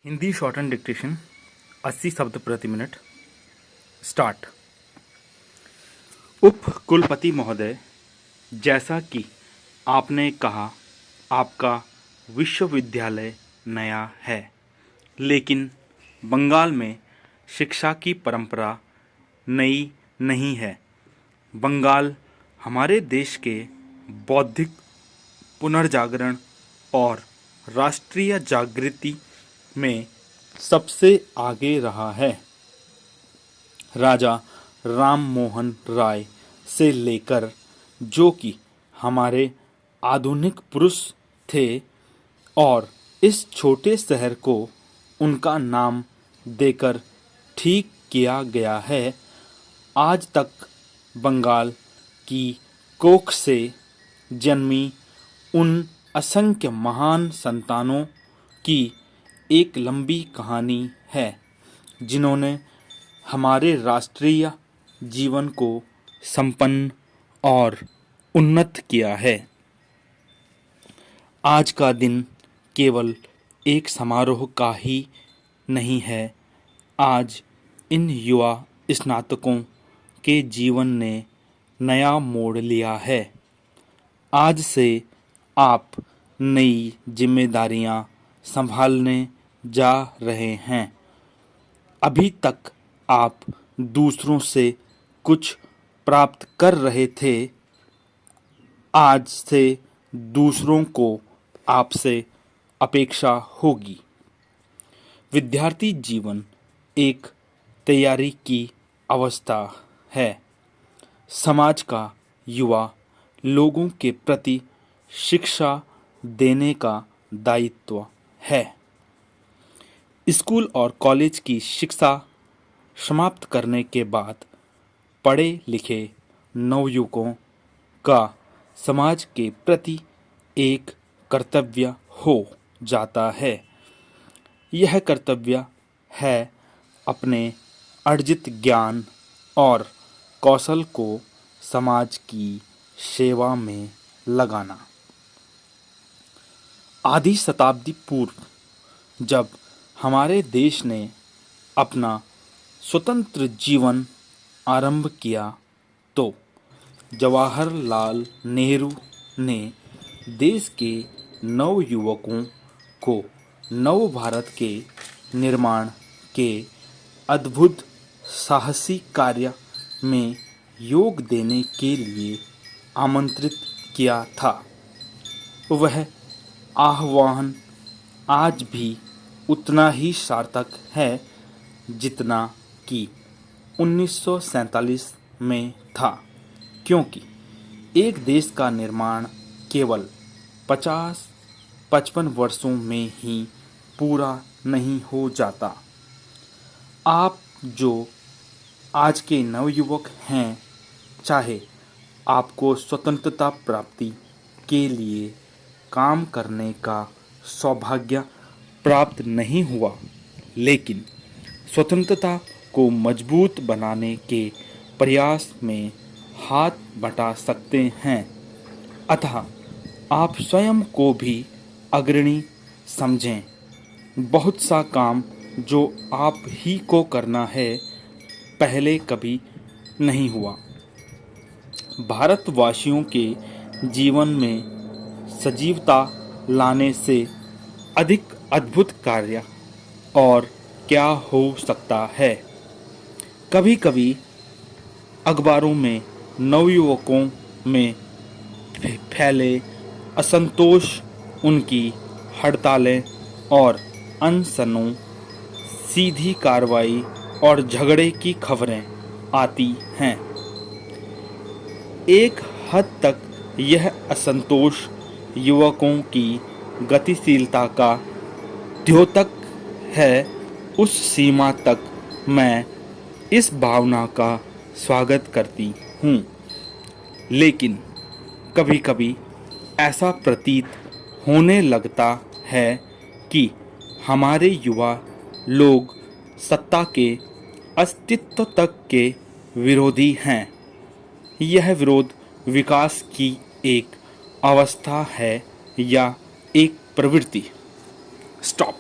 Hindi short and dictation 80 शब्द प्रति minute. Start. उप कुलपति महोदय, जैसा कि आपने कहा, आपका विश्वविद्यालय नया है, लेकिन बंगाल में शिक्षा की परंपरा नई नहीं है। बंगाल हमारे देश के बौद्धिक पुनर्जागरण और राष्ट्रीय जागृति में सबसे आगे रहा है। राजा राम मोहन राय से लेकर, जो कि हमारे आधुनिक पुरुष थे, और इस छोटे शहर को उनका नाम देकर ठीक किया गया है, आज तक बंगाल की कोख से जन्मी उन असंख्य महान संतानों की एक लंबी कहानी है, जिन्होंने हमारे राष्ट्रीय जीवन को संपन्न और उन्नत किया है। आज का दिन केवल एक समारोह का ही नहीं है। आज इन युवा स्नातकों के जीवन ने नया मोड़ लिया है। आज से आप नई जिम्मेदारियां संभालने जा रहे हैं। अभी तक आप दूसरों से कुछ प्राप्त कर रहे थे, आज से दूसरों को आपसे अपेक्षा होगी। विद्यार्थी जीवन एक तैयारी की अवस्था है। समाज का युवा लोगों के प्रति शिक्षा देने का दायित्व है। स्कूल और कॉलेज की शिक्षा समाप्त करने के बाद पढ़े लिखे नवयुवकों का समाज के प्रति एक कर्तव्य हो जाता है। यह कर्तव्य है अपने अर्जित ज्ञान और कौशल को समाज की सेवा में लगाना। आधी शताब्दी पूर्व जब हमारे देश ने अपना स्वतंत्र जीवन आरंभ किया, तो जवाहरलाल नेहरू ने देश के नवयुवकों को नव भारत के निर्माण के अद्भुत साहसी कार्य में योग देने के लिए आमंत्रित किया था। वह आह्वान आज भी उतना ही सार्थक है जितना कि 1947 में था, क्योंकि एक देश का निर्माण केवल 50-55 वर्षों में ही पूरा नहीं हो जाता। आप जो आज के नवयुवक हैं, चाहे आपको स्वतंत्रता प्राप्ति के लिए काम करने का सौभाग्य प्राप्त नहीं हुआ, लेकिन स्वतंत्रता को मजबूत बनाने के प्रयास में हाथ बटा सकते हैं। अतः आप स्वयं को भी अग्रणी समझें। बहुत सा काम जो आप ही को करना है, पहले कभी नहीं हुआ। भारतवासियों के जीवन में सजीवता लाने से अधिक अद्भुत कार्य और क्या हो सकता है। कभी कभी अखबारों में नवयुवकों में फैले असंतोष, उनकी हड़तालें और अनशनों, सीधी कार्रवाई और झगड़े की खबरें आती हैं। एक हद तक यह असंतोष युवकों की गतिशीलता का द्योतक है। उस सीमा तक मैं इस भावना का स्वागत करती हूँ, लेकिन कभी कभी ऐसा प्रतीत होने लगता है कि हमारे युवा लोग सत्ता के अस्तित्व तक के विरोधी हैं। यह विरोध विकास की एक अवस्था है या एक प्रवृत्ति। स्टॉप।